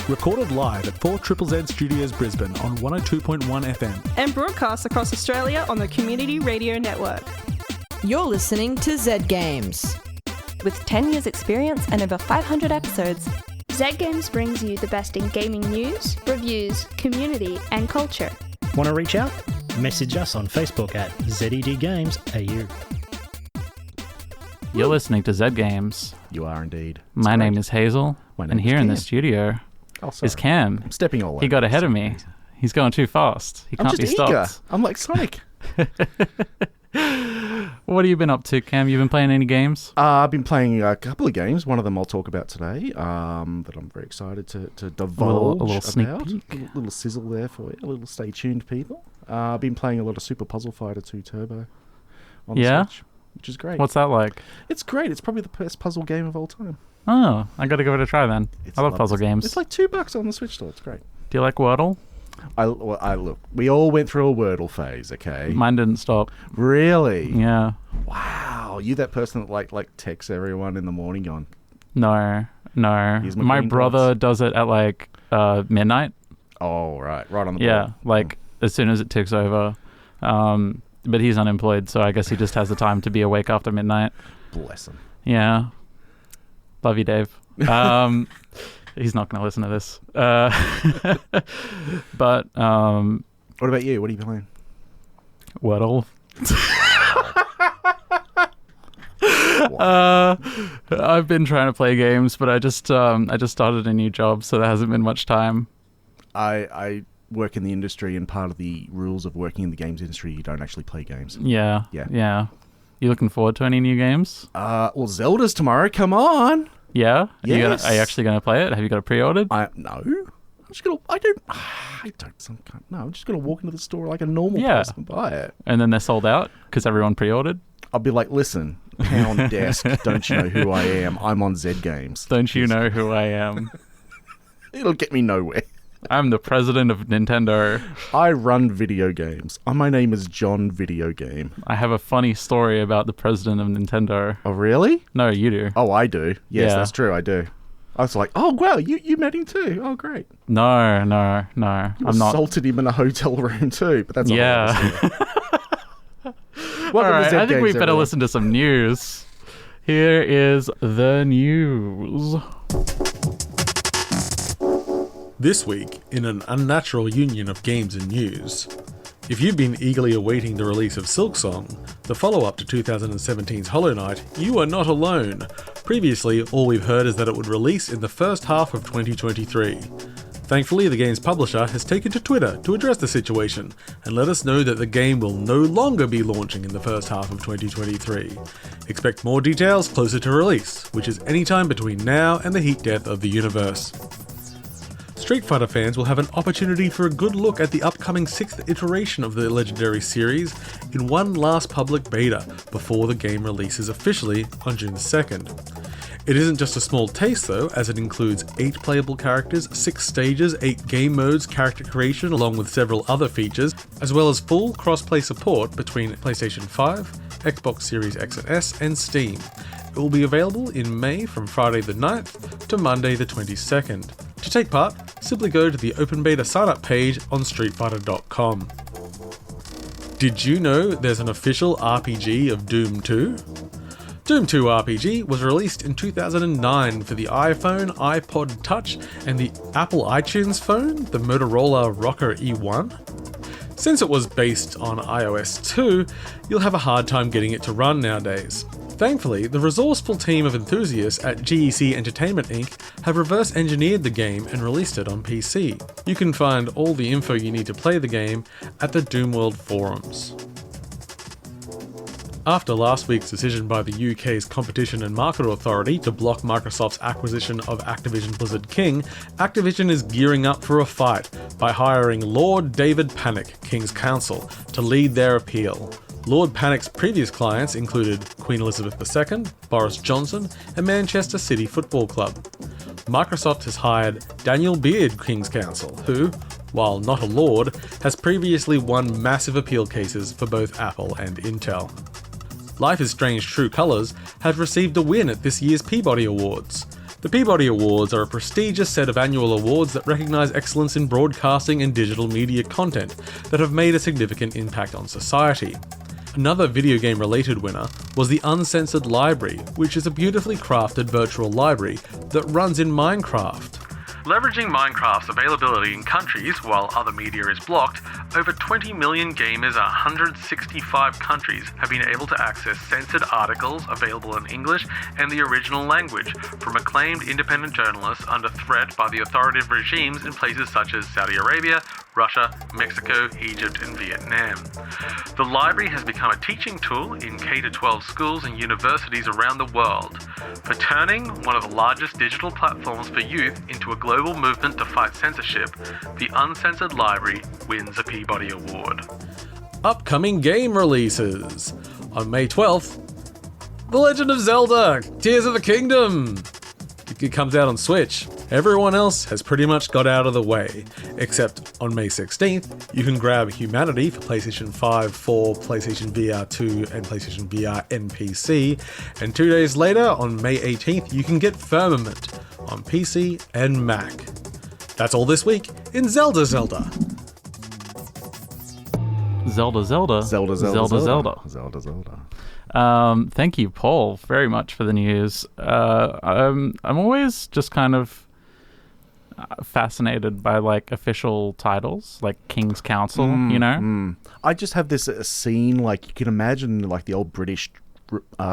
recorded live at 4ZZZ Studios Brisbane on 102.1 FM. And broadcast across Australia on the Community Radio Network. You're listening to Zed Games. With 10 years experience and over 500 episodes, Zed Games brings you the best in gaming news, reviews, community and culture. Want to reach out? Message us on Facebook at ZED Games AU. You're listening to Zed Games. You are indeed. My name is Hazel, and here in the studio is Cam. I'm stepping all over. He got ahead of me. He's going too fast. He can't be stopped. Eager. I'm like Sonic. What have you been up to, Cam? You been playing any games? I've been playing a couple of games. One of them I'll talk about today that I'm very excited to divulge a little sneak about. peek. A little sizzle there for you. A little stay tuned, people. I've been playing a lot of Super Puzzle Fighter 2 Turbo on the Switch, which is great. What's that like? It's great. It's probably the best puzzle game of all time. Oh, I got to give it a try then. I love puzzle games. It's like $2 on the Switch store. It's great. Do you like Wordle? Look, we all went through a Wordle phase, okay? Mine didn't stop. Really? Yeah. Wow. You that person that like texts everyone in the morning going, No. Here's my My green brother dots. does it at like midnight. Oh, right on the Yeah, board. like as soon as it ticks over. But he's unemployed, so I guess he just has the time to be awake after midnight. Bless him. Yeah. Love you, Dave. He's not going to listen to this. But What about you? What are you playing? Wordle. I've been trying to play games, but I just started a new job, so there hasn't been much time. I work in the industry, and part of the rules of working in the games industry, you don't actually play games. Yeah. You looking forward to any new games? Well, Zelda's tomorrow. Come on. Yeah? Yes. Are you actually going to play it? Have you got it pre-ordered? No. I'm just gonna walk into the store like a normal person and buy it. And then they're sold out because everyone pre-ordered? I'll be like, listen, pound desk, don't you know who I am? I'm on Zed Games. Don't you know who I am? It'll get me nowhere. I'm the president of Nintendo. I run video games. My name is John Video Game. I have a funny story about the president of Nintendo. Oh, really? No, you do. Oh, I do. Yes, Yeah. that's true. I do. I was like, oh, wow, you met him too. Oh, great. No. I'm not. Assaulted him in a hotel room too, but that's Yeah. Welcome All right, to Zed I think Games, we better everyone. listen to some news. Here is the news. This week, in an unnatural union of games and news, if you've been eagerly awaiting the release of Silksong, the follow-up to 2017's Hollow Knight, you are not alone. Previously, all we've heard is that it would release in the first half of 2023. Thankfully, the game's publisher has taken to Twitter to address the situation and let us know that the game will no longer be launching in the first half of 2023. Expect more details closer to release, which is anytime between now and the heat death of the universe. Street Fighter fans will have an opportunity for a good look at the upcoming 6th iteration of the legendary series in one last public beta before the game releases officially on June 2nd. It isn't just a small taste though, as it includes 8 playable characters, 6 stages, 8 game modes, character creation along with several other features, as well as full cross-play support between PlayStation 5, Xbox Series X and S, and Steam. It will be available in May from Friday the 9th to Monday the 22nd. To take part, simply go to the open beta sign-up page on streetfighter.com. Did you know there's an official RPG of Doom 2? Doom 2 RPG was released in 2009 for the iPhone, iPod Touch, and the Apple iTunes phone, the Motorola Rocker E1. Since it was based on iOS 2, you'll have a hard time getting it to run nowadays. Thankfully, the resourceful team of enthusiasts at GEC Entertainment Inc. have reverse engineered the game and released it on PC. You can find all the info you need to play the game at the Doomworld forums. After last week's decision by the UK's Competition and Market Authority to block Microsoft's acquisition of Activision Blizzard King, Activision is gearing up for a fight by hiring Lord David Panic, King's Counsel, to lead their appeal. Lord Panic's previous clients included Queen Elizabeth II, Boris Johnson, and Manchester City Football Club. Microsoft has hired Daniel Beard, King's Counsel, who, while not a lord, has previously won massive appeal cases for both Apple and Intel. Life is Strange True Colors has received a win at this year's Peabody Awards. The Peabody Awards are a prestigious set of annual awards that recognise excellence in broadcasting and digital media content that have made a significant impact on society. Another video game related winner was the Uncensored Library, which is a beautifully crafted virtual library that runs in Minecraft. Leveraging Minecraft's availability in countries while other media is blocked, over 20 million gamers in 165 countries have been able to access censored articles available in English and the original language from acclaimed independent journalists under threat by the authoritative regimes in places such as Saudi Arabia, Russia, Mexico, Egypt, and Vietnam. The library has become a teaching tool in K-12 schools and universities around the world. For turning one of the largest digital platforms for youth into a global movement to fight censorship, the Uncensored Library wins a Peabody Award. Upcoming game releases. On May 12th, The Legend of Zelda Tears of the Kingdom. It comes out on Switch. Everyone else has pretty much got out of the way, except on May 16th, you can grab Humanity for PlayStation 5, 4, PlayStation VR 2, and PlayStation VR NPC, and 2 days later, on May 18th, you can get Firmament on PC and Mac. That's all this week in Zelda Zelda. Zelda Zelda. Zelda, Zelda, Zelda, Zelda. Zelda. Zelda, Zelda. Thank you, Paul, very much for the news. I'm always just kind of fascinated by like official titles, like King's Council, you know? I just have this scene, like you can imagine like the old British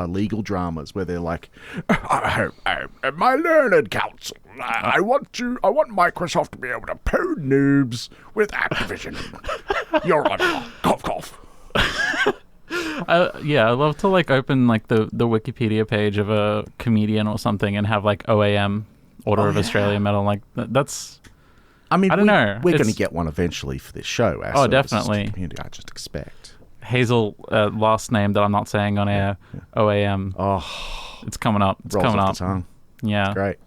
legal dramas where they're like, my learned counsel, I want Microsoft to be able to pwn noobs with Activision. You're on cough cough. I love to like open like the Wikipedia page of a comedian or something and have like OAM, Order of Australia Medal. Like that's. I mean, I don't know. We're going to get one eventually for this show. Definitely. Community, I just expect. Hazel, last name that I'm not saying on air. OAM. Oh, it's coming up. It's coming up. Yeah, great.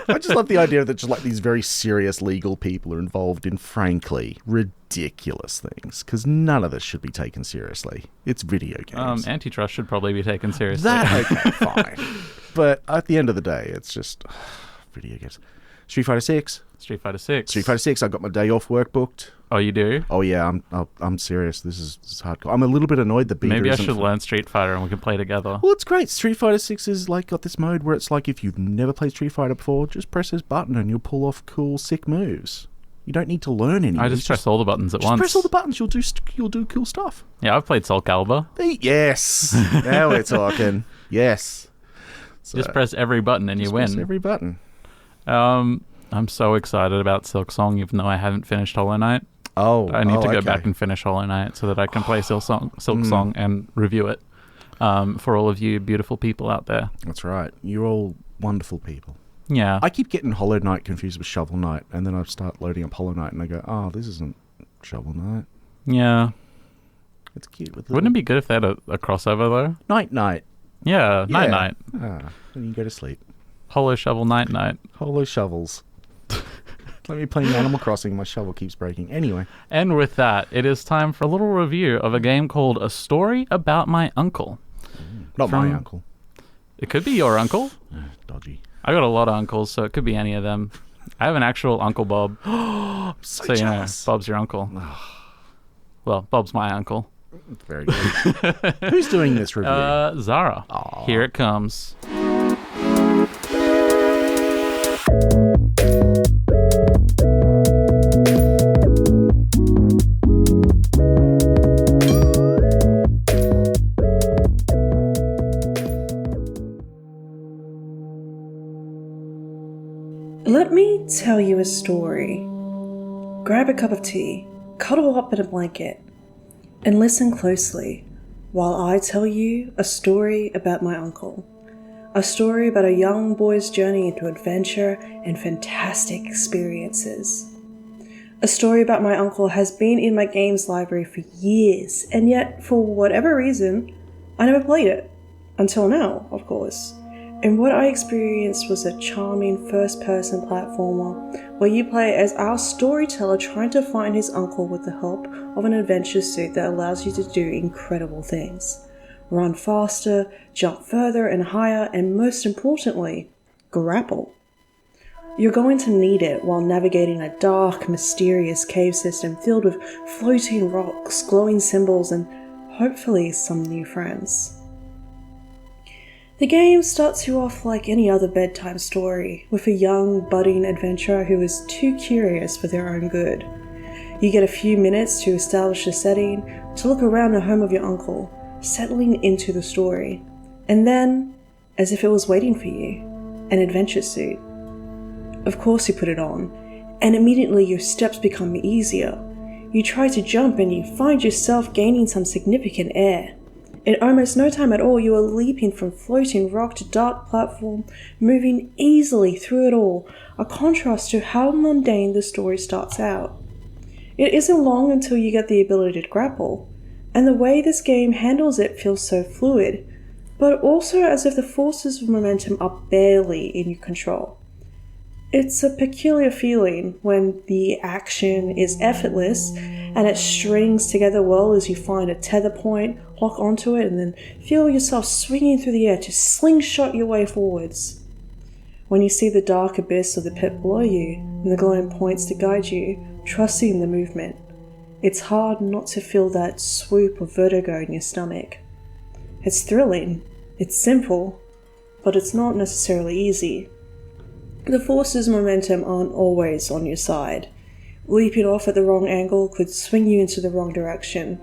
I just love the idea that just like these very serious legal people are involved in, frankly, ridiculous things. Because none of this should be taken seriously. It's video games. Antitrust should probably be taken seriously. Okay, fine. But at the end of the day, it's just video games. Street Fighter 6. Street Fighter 6. Street Fighter 6. I got my day off work booked. Oh, you do? Oh yeah, I'm serious. This is hardcore. I'm a little bit annoyed that beta Maybe I should learn Street Fighter and we can play together. Well, it's great. Street Fighter 6 is like got this mode where it's like if you've never played Street Fighter before, just press this button and you'll pull off cool, sick moves. You don't need to learn anything. I just press all the buttons at once. Press all the buttons. You'll do cool stuff. Yeah, I've played Soul Calibur. Yes. Now we're talking. Yes. So, just press every button and you win. Press every button. I'm so excited about Silk Song, even though I haven't finished Hollow Knight. I need to go back and finish Hollow Knight so that I can play Silk Song and review it for all of you beautiful people out there. That's right. You're all wonderful people. Yeah. I keep getting Hollow Knight confused with Shovel Knight, and then I start loading up Hollow Knight, and I go, oh, this isn't Shovel Knight. Yeah. It's cute. Wouldn't it be good if they had a crossover, though? Night. Yeah, Night. Then you go to sleep. Hollow Shovel Night. Hollow Shovels. Let me play Animal Crossing. My shovel keeps breaking. Anyway. And with that, it is time for a little review of a game called A Story About My Uncle. Not my uncle. It could be your uncle. Dodgy. I got a lot of uncles, so it could be any of them. I have an actual Uncle Bob. I'm so jealous. You know, Bob's your uncle. Well, Bob's my uncle. Very good. Who's doing this review? Zahra. Aww. Here it comes. Let me tell you a story. Grab a cup of tea, cuddle up in a blanket, and listen closely while I tell you a story about my uncle. A story about a young boy's journey into adventure and fantastic experiences. A story about my uncle has been in my games library for years, and yet, for whatever reason, I never played it. Until now, of course. And what I experienced was a charming first-person platformer where you play as our storyteller trying to find his uncle with the help of an adventure suit that allows you to do incredible things. run faster, jump further and higher, and most importantly, grapple. You're going to need it while navigating a dark, mysterious cave system filled with floating rocks, glowing symbols, and hopefully some new friends. The game starts you off like any other bedtime story, with a young, budding adventurer who is too curious for their own good. You get a few minutes to establish the setting, to look around the home of your uncle, settling into the story. And then, as if it was waiting for you, an adventure suit. Of course you put it on, and immediately your steps become easier. You try to jump and you find yourself gaining some significant air. In almost no time at all, you are leaping from floating rock to dark platform, moving easily through it all, a contrast to how mundane the story starts out. It isn't long until you get the ability to grapple, and the way this game handles it feels so fluid, but also as if the forces of momentum are barely in your control. It's a peculiar feeling when the action is effortless and it strings together well as you find a tether point, lock onto it, and then feel yourself swinging through the air to slingshot your way forwards. When you see the dark abyss of the pit below you and the glowing points to guide you, trusting the movement, it's hard not to feel that swoop of vertigo in your stomach. It's thrilling, it's simple, but it's not necessarily easy. The forces of momentum aren't always on your side. Leaping off at the wrong angle could swing you into the wrong direction.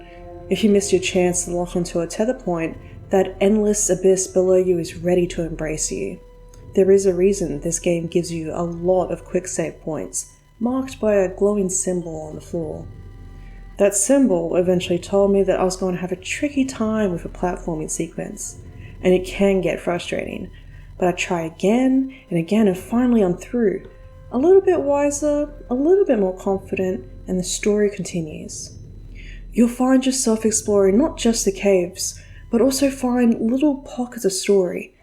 If you miss your chance to lock onto a tether point, that endless abyss below you is ready to embrace you. There is a reason this game gives you a lot of quick save points, marked by a glowing symbol on the floor. That symbol eventually told me that I was going to have a tricky time with a platforming sequence, and it can get frustrating. But I try again and again, and finally I'm through. A little bit wiser, a little bit more confident, and the story continues. You'll find yourself exploring not just the caves, but also find little pockets of story,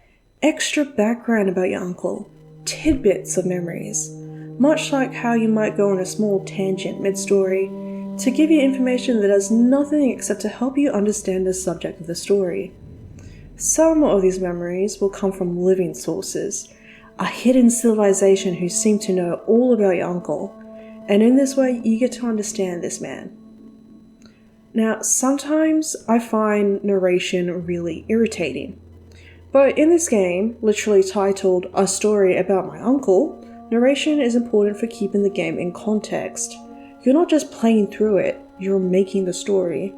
extra background about your uncle, tidbits of memories, much like how you might go on a small tangent mid-story, to give you information that does nothing except to help you understand the subject of the story. Some of these memories will come from living sources, a hidden civilization who seem to know all about your uncle, and in this way you get to understand this man. Now, sometimes I find narration really irritating, but in this game, literally titled A Story About My Uncle, narration is important for keeping the game in context. You're not just playing through it, you're making the story.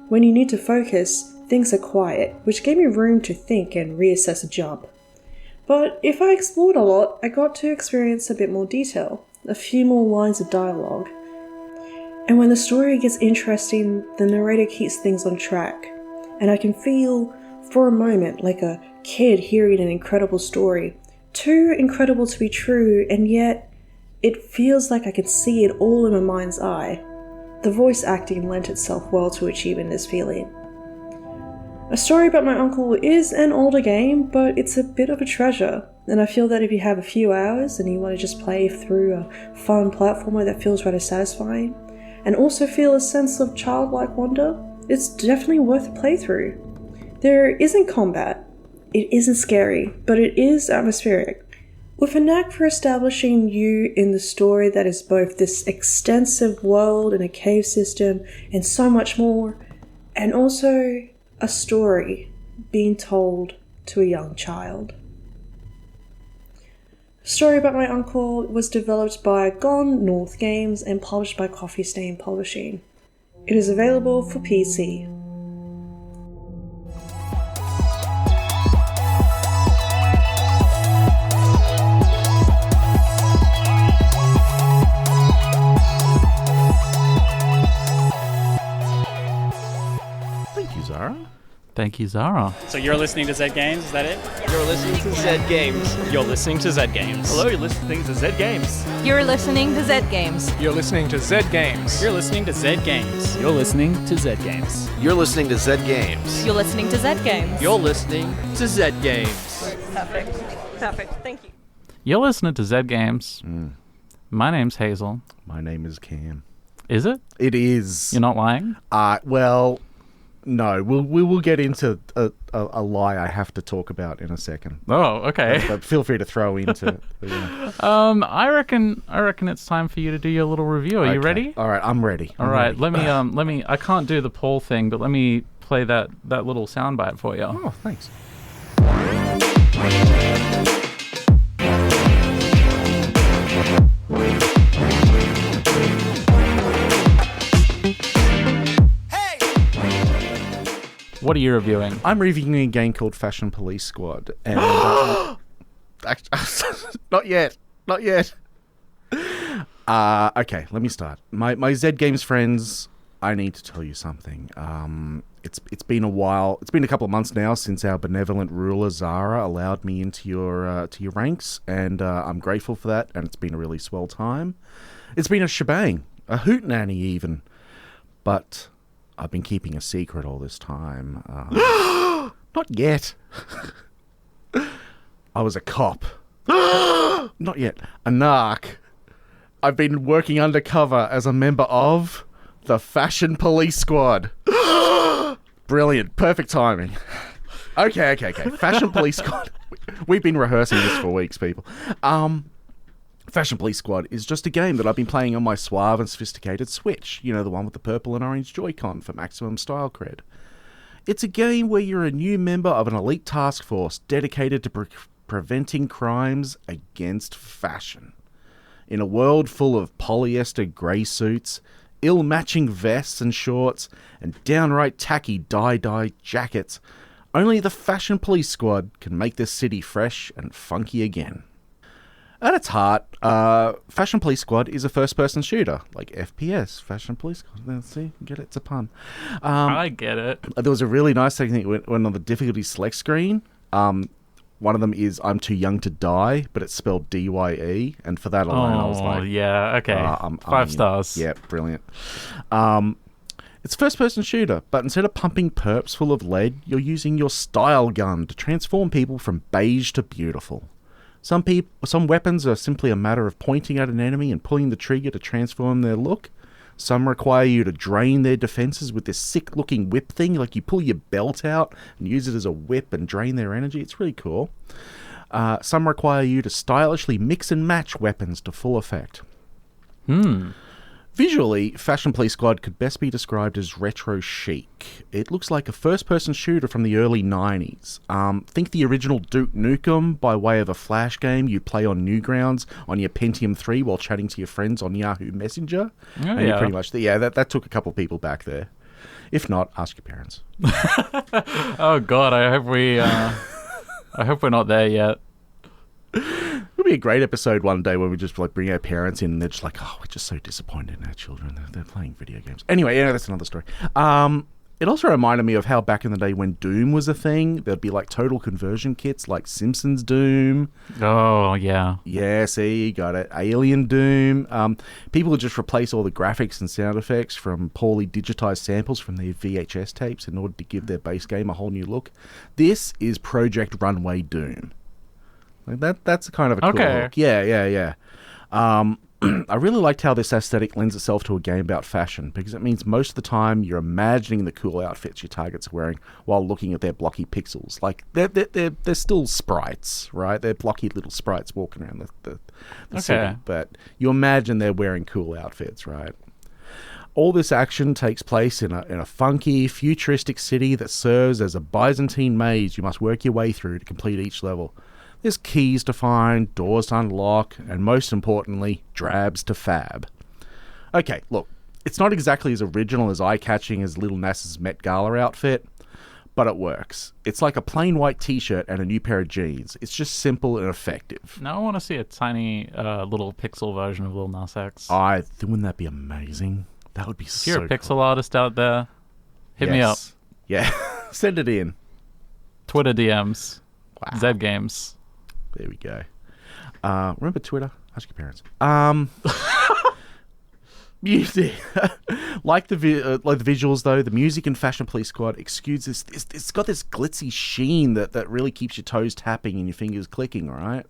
When you need to focus, things are quiet, which gave me room to think and reassess a jump. But if I explored a lot, I got to experience a bit more detail, a few more lines of dialogue. And when the story gets interesting, the narrator keeps things on track, and I can feel, for a moment, like a kid hearing an incredible story, too incredible to be true, and yet it feels like I can see it all in my mind's eye. The voice acting lent itself well to achieving this feeling. A Story About My Uncle is an older game, but it's a bit of a treasure, and I feel that if you have a few hours and you want to just play through a fun platformer that feels rather satisfying, and also feel a sense of childlike wonder, it's definitely worth a playthrough. There isn't combat, it isn't scary, but it is atmospheric, with a knack for establishing you in the story that is both this extensive world in a cave system and so much more, and also a story being told to a young child. Story About My Uncle was developed by Gone North Games and published by Coffee Stain Publishing. It is available for PC. Thank you, Zahra. Thank you, Zahra. So you're listening to Zed Games, is that it? You're listening to Zed Games. You're listening to Zed Games. Hello, you're listening to Zed Games. You're listening to Zed Games. You're listening to Zed Games. You're listening to Zed Games. You're listening to Zed Games. You're listening to Zed Games. You're listening to Zed Games. You're listening to Zed Games. Perfect. Thank you. You're listening to Zed Games. My name's Hazel. My name is Cam. Is it? It is. You're not lying? Well, No, we will get into a lie I have to talk about in a second. Oh, okay. But feel free to throw into. I reckon it's time for you to do your little review. Are you ready? All right, I'm ready. All right, let me. I can't do the poll thing, but let me play that little soundbite for you. Oh, thanks. What are you reviewing? I'm reviewing a game called Fashion Police Squad. And not yet. Okay, let me start. My Zed Games friends, I need to tell you something. It's been a while. It's been a couple of months now since our benevolent ruler Zahra allowed me into your ranks, and I'm grateful for that. And it's been a really swell time. It's been a shebang, a hootenanny even, but I've been keeping a secret all this time. Not yet. I was a cop. Not yet. A narc. I've been working undercover as a member of the Fashion Police Squad. Brilliant. Perfect timing. Okay. Fashion Police Squad. We've been rehearsing this for weeks, people. Fashion Police Squad is just a game that I've been playing on my suave and sophisticated Switch. You know, the one with the purple and orange Joy-Con for maximum style cred. It's a game where you're a new member of an elite task force dedicated to preventing crimes against fashion. In a world full of polyester grey suits, ill-matching vests and shorts, and downright tacky dye-dye jackets, only the Fashion Police Squad can make this city fresh and funky again. At its heart, Fashion Police Squad is a first-person shooter, like FPS, Fashion Police Squad. See, get it? It's a pun. I get it. There was a really nice thing that went on the difficulty select screen. One of them is I'm Too Young to Die, but it's spelled D-Y-E, and for that alone, I was like... yeah, okay. 5 stars. Yeah, brilliant. It's a first-person shooter, but instead of pumping perps full of lead, you're using your style gun to transform people from beige to beautiful. Some weapons are simply a matter of pointing at an enemy and pulling the trigger to transform their look. Some require you to drain their defenses with this sick-looking whip thing, like you pull your belt out and use it as a whip and drain their energy. It's really cool. Some require you to stylishly mix and match weapons to full effect. Visually, Fashion Police Squad could best be described as retro chic. It looks like a first-person shooter from the early 90s. Think the original Duke Nukem by way of a flash game you play on Newgrounds on your Pentium 3 while chatting to your friends on Yahoo Messenger. Oh, yeah. Pretty much, that took a couple people back there. If not, ask your parents. Oh God, I hope we're not there yet. It'll be a great episode one day where we just bring our parents in and they're just like, oh, we're just so disappointed in our children. They're playing video games. Anyway, that's another story. It also reminded me of how back in the day when Doom was a thing, there'd be like total conversion kits like Simpsons Doom. Oh, yeah. Yeah, see, you got it. Alien Doom. People would just replace all the graphics and sound effects from poorly digitized samples from their VHS tapes in order to give their base game a whole new look. This is Project Runway Doom. Like that's kind of a cool look. Yeah. I really liked how this aesthetic lends itself to a game about fashion, because it means most of the time you're imagining the cool outfits your targets are wearing while looking at their blocky pixels. Like they're still sprites, right? They're blocky little sprites walking around the city, but you imagine they're wearing cool outfits, right? All this action takes place in a funky, futuristic city that serves as a Byzantine maze you must work your way through to complete each level. There's keys to find, doors to unlock, and most importantly, drabs to fab. Okay, look, it's not exactly as original as eye-catching as Lil Nas's Met Gala outfit, but it works. It's like a plain white t-shirt and a new pair of jeans. It's just simple and effective. Now I want to see a tiny little pixel version of Lil Nas X. Wouldn't that be amazing? That would be so cool. If you're a pixel artist out there, hit me up. Yeah, send it in. Twitter DMs. Wow. Zed Games. There we go. Remember Twitter? Ask your parents. Music. like the visuals though, the music in Fashion Police Squad exudes it's got this glitzy sheen that really keeps your toes tapping and your fingers clicking, right?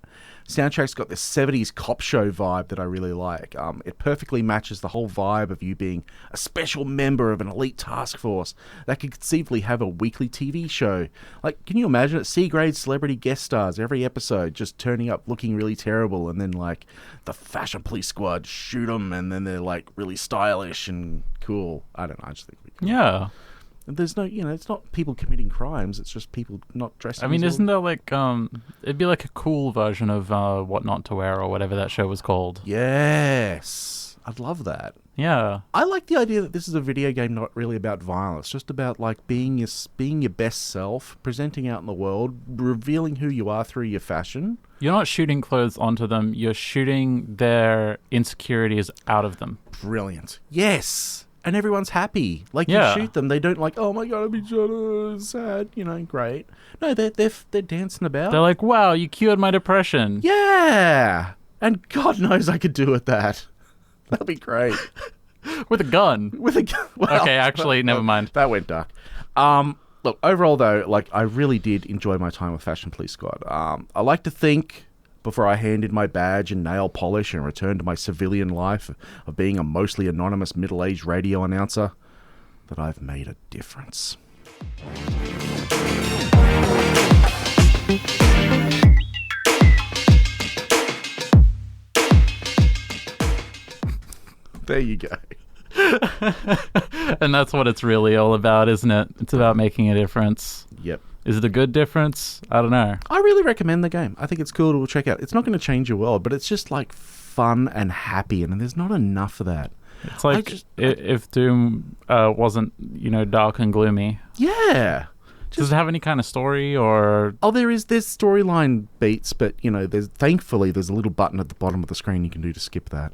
Soundtrack's got this 70s cop show vibe that I really like. It perfectly matches the whole vibe of you being a special member of an elite task force that could conceivably have a weekly TV show. Like, can you imagine it? C-grade celebrity guest stars every episode just turning up looking really terrible, and then, like, the fashion police squad shoot them, and then they're, like, really stylish and cool. I don't know, I just think it'd be cool. Yeah. There's no, it's not people committing crimes. It's just people not dressing. I mean, isn't there like, it'd be like a cool version of What Not to Wear or whatever that show was called. Yes. I'd love that. Yeah. I like the idea that this is a video game not really about violence, just about like being your best self, presenting out in the world, revealing who you are through your fashion. You're not shooting clothes onto them. You're shooting their insecurities out of them. Brilliant. Yes. And everyone's happy. Like, yeah. You shoot them, they don't like, oh my god, I'm so sad. Great. No, they're dancing about. They're like, wow, you cured my depression. Yeah. And God knows I could do with that. That'd be great. With a gun. With a gun. Well, okay, actually, never mind. That went dark. Look, overall though, like, I really did enjoy my time with Fashion Police Squad. I like to think, before I handed my badge and nail polish and returned to my civilian life of being a mostly anonymous middle-aged radio announcer, that I've made a difference. There you go. And that's what it's really all about, isn't it? It's about making a difference. Yep. Is it a good difference? I don't know. I really recommend the game. I think it's cool to check out. It's not going to change your world, but it's just like fun and happy, and there's not enough of that. It's like if Doom wasn't, dark and gloomy. Yeah. Does it have any kind of story or? Oh, there's storyline beats, but thankfully there's a little button at the bottom of the screen you can do to skip that.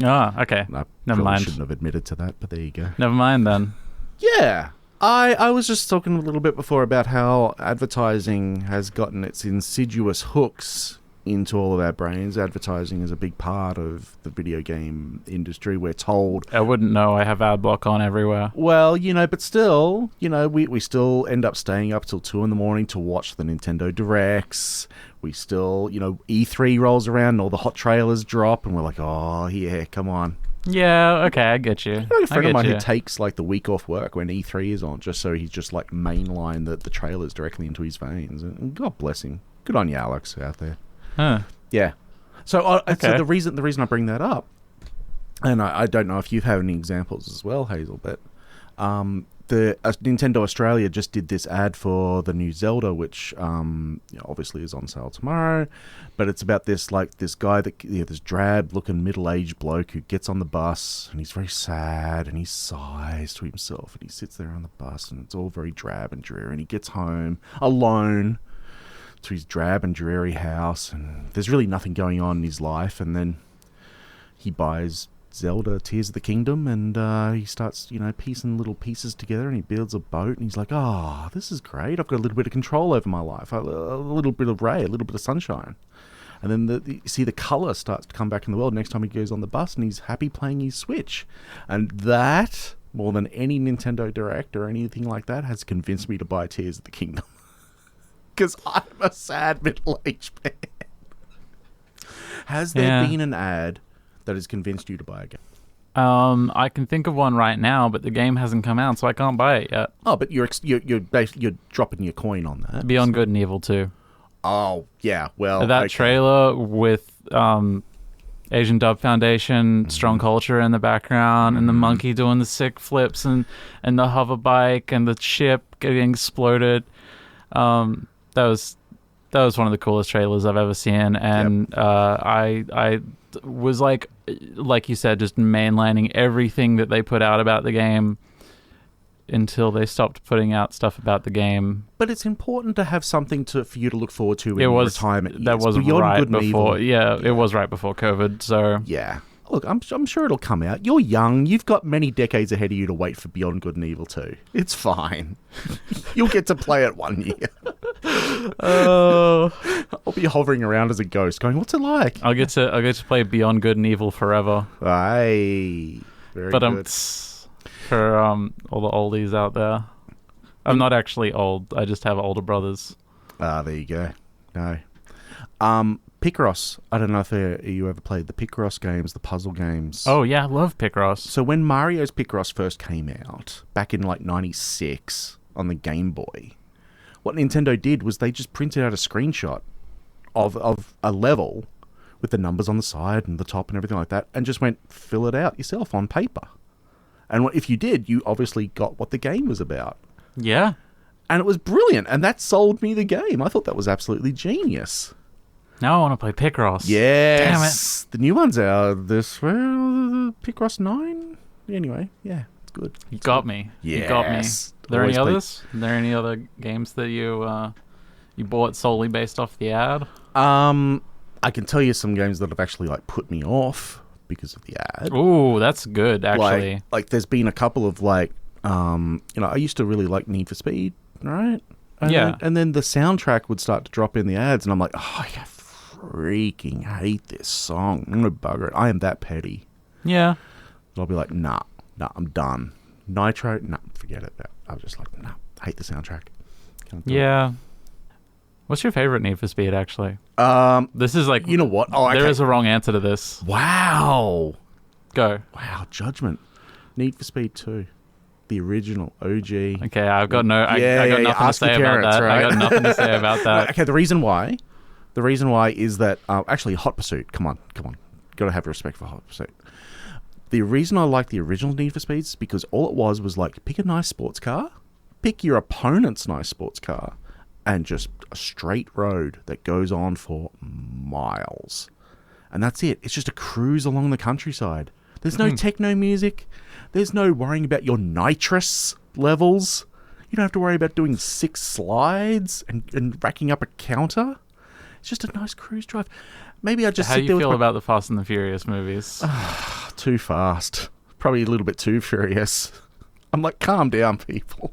Ah, okay. Never mind. Shouldn't have admitted to that, but there you go. Never mind then. Yeah. I was just talking a little bit before about how advertising has gotten its insidious hooks into all of our brains. Advertising is a big part of the video game industry, we're told. I wouldn't know. I have ad block on everywhere. Well, but still, we still end up staying up till 2 a.m. to watch the Nintendo Directs. We still, E3 rolls around and all the hot trailers drop and we're like, oh, yeah, come on. Yeah, okay, I get you. A friend of mine who takes like the week off work when E3 is on, just so he's just like mainline the trailers directly into his veins. And God bless him. Good on you, Alex, out there. Huh. Yeah. So the reason I bring that up, and I don't know if you've had any examples as well, Hazel, but Nintendo Australia just did this ad for the new Zelda, which obviously is on sale tomorrow. But it's about this guy this drab-looking middle-aged bloke who gets on the bus and he's very sad and he sighs to himself and he sits there on the bus and it's all very drab and dreary and he gets home alone to his drab and dreary house and there's really nothing going on in his life, and then he buys Zelda Tears of the Kingdom and he starts piecing little pieces together and he builds a boat and he's like, oh, this is great, I've got a little bit of control over my life, a little bit of ray, a little bit of sunshine. And then you see the colour starts to come back in the world next time he goes on the bus and he's happy playing his Switch. And that, more than any Nintendo Direct or anything like that, has convinced me to buy Tears of the Kingdom. Because I'm a sad middle-aged man. Has there been an ad that has convinced you to buy a game? I can think of one right now, but the game hasn't come out, so I can't buy it yet. Oh, but you're dropping your coin on that. Beyond Good and Evil 2. Oh, yeah, well... That trailer with Asian Dub Foundation, Strong Culture in the background, and the monkey doing the sick flips, and the hover bike, and the ship getting exploded. That was one of the coolest trailers I've ever seen, and I was like you said, just mainlining everything that they put out about the game until they stopped putting out stuff about the game. But it's important to have something for you to look forward to in retirement years. That was right before. Yeah, it was right before COVID. So yeah. Look, I'm sure it'll come out. You're young. You've got many decades ahead of you to wait for Beyond Good and Evil 2. It's fine. You'll get to play it 1 year. I'll be hovering around as a ghost going, what's it like? I'll get to play Beyond Good and Evil forever. Aye. Very good. For all the oldies out there. I'm not actually old. I just have older brothers. There you go. No. Picross. I don't know if you ever played the Picross games, the puzzle games. Oh, yeah, I love Picross. So when Mario's Picross first came out, back in like 96 on the Game Boy, what Nintendo did was they just printed out a screenshot of a level with the numbers on the side and the top and everything like that, and just went, fill it out yourself on paper. And if you did, you obviously got what the game was about. Yeah. And it was brilliant, and that sold me the game. I thought that was absolutely genius. Now I want to play Picross. Yes. Damn it. The new one's out this Picross 9? Anyway, yeah, it's good. You got me. Yes. You got me. Are there any others? Are there any other games that you bought solely based off the ad? I can tell you some games that have actually like put me off because of the ad. Ooh, that's good, actually. Like there's been a couple of like, I used to really like Need for Speed, right? And then the soundtrack would start to drop in the ads, and I'm like, oh, I freaking hate this song. I'm gonna bugger it. I am that petty. Yeah. But I'll be like, nah, I'm done. Nitro, nah, forget it. I was just like, nah, I hate the soundtrack. Yeah. What's your favorite Need for Speed, actually? This is like... You know what? Oh, there is a wrong answer to this. Wow. Go. Wow, judgment. Need for Speed 2. The original OG. Okay, I've got no... I got nothing to say about that. Right? I got nothing to say about that. Okay, the reason why is that... actually, Hot Pursuit. Come on. Got to have respect for Hot Pursuit. The reason I like the original Need for Speeds is because all it was like, pick a nice sports car, pick your opponent's nice sports car, and just a straight road that goes on for miles. And that's it. It's just a cruise along the countryside. There's no techno music. There's no worrying about your nitrous levels. You don't have to worry about doing 6 slides and racking up a counter. It's just a nice cruise drive. Maybe I just How do you feel about the Fast and the Furious movies? Too fast. Probably a little bit too furious. I'm like, calm down, people.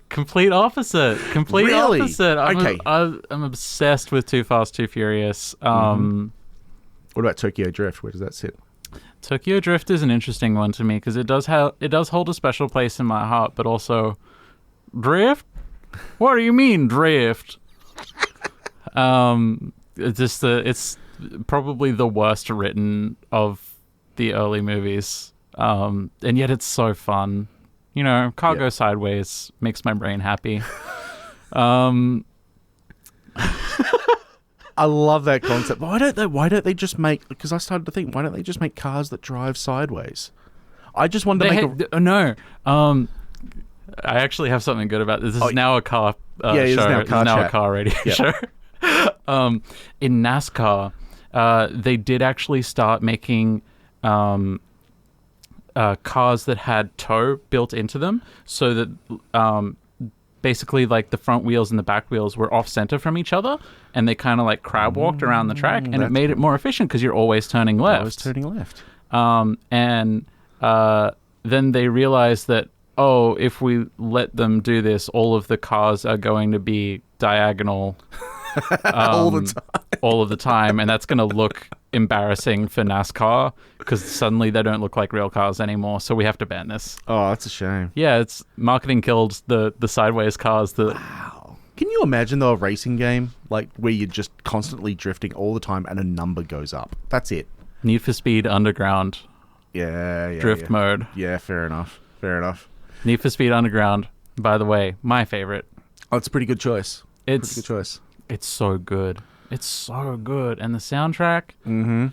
Complete opposite. Really? Opposite. Okay. I'm obsessed with Too Fast, Too Furious. What about Tokyo Drift? Where does that sit? Tokyo Drift is an interesting one to me because it does hold a special place in my heart, but also drift. What do you mean drift? It's probably the worst written of the early movies, and yet it's so fun. You know, car go sideways makes my brain happy. I love that concept. Why don't they just make... Because I started to think, why don't they just make cars that drive sideways? I just wanted to make No. I actually have something good about this. This is now a car show. It's now a car radio show. In NASCAR, they did actually start making cars that had tow built into them, so that basically like the front wheels and the back wheels were off center from each other, and they kind of like crab walked around the track, and it made it more efficient because you're always turning left. Then they realized that, if we let them do this, all of the cars are going to be diagonal all of the time, and that's going to look embarrassing for NASCAR because suddenly they don't look like real cars anymore, so we have to ban this. Oh, that's a shame. Yeah, it's marketing killed the sideways cars. Wow. Can you imagine though a racing game like where you're just constantly drifting all the time and a number goes up? That's it. Need for Speed Underground. Drift mode. Yeah, fair enough. Need for Speed Underground, by the way, my favorite. Oh, it's a pretty good choice. It's so good. It's so good. And the soundtrack... Mm-hmm.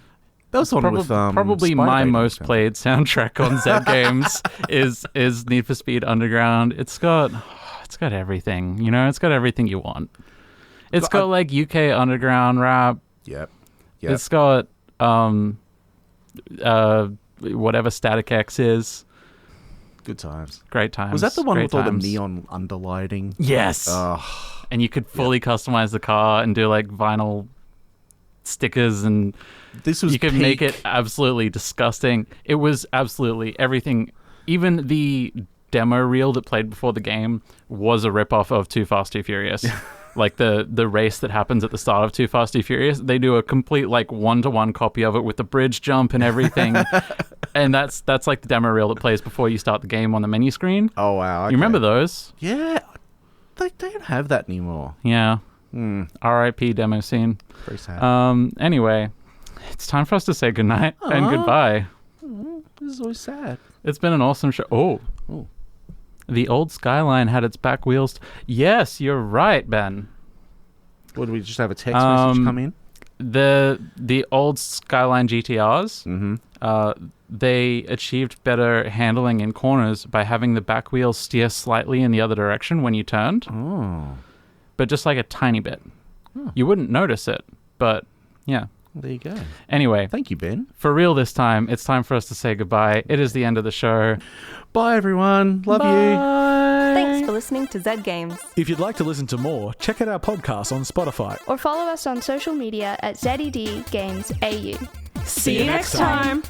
That was one with probably Spider my Baby most played soundtrack on Zed Games is Need for Speed Underground. It's got everything, you know? It's got everything you want. It's got like UK underground rap. Yep. It's got whatever Static X is. Good times. Great times. Was that the one Great with all times. the neon underlighting? Yes. And you could fully customize the car and do like vinyl stickers, and you could make it absolutely disgusting. It was absolutely everything. Even the demo reel that played before the game was a ripoff of Too Fast, Too Furious. Like the race that happens at the start of Too Fast, Too Furious, they do a complete like 1-to-1 copy of it with the bridge jump and everything. And that's like the demo reel that plays before you start the game on the menu screen. Oh wow! Okay. You remember those? Yeah, they don't have that anymore. Yeah. R.I.P. demo scene. Very sad. Anyway, it's time for us to say goodnight and goodbye. This is always sad. It's been an awesome show. Oh. The old Skyline had its back wheels. Yes, you're right, Ben. What, did we just have a text message come in? The old Skyline GTRs, they achieved better handling in corners by having the back wheels steer slightly in the other direction when you turned. Oh. But just like a tiny bit. You wouldn't notice it, but yeah. There you go. Anyway. Thank you, Ben. For real this time, it's time for us to say goodbye. It is the end of the show. Bye, everyone. Love you. Thanks for listening to Zed Games. If you'd like to listen to more, check out our podcast on Spotify. Or follow us on social media at ZED Games AU. See you next time.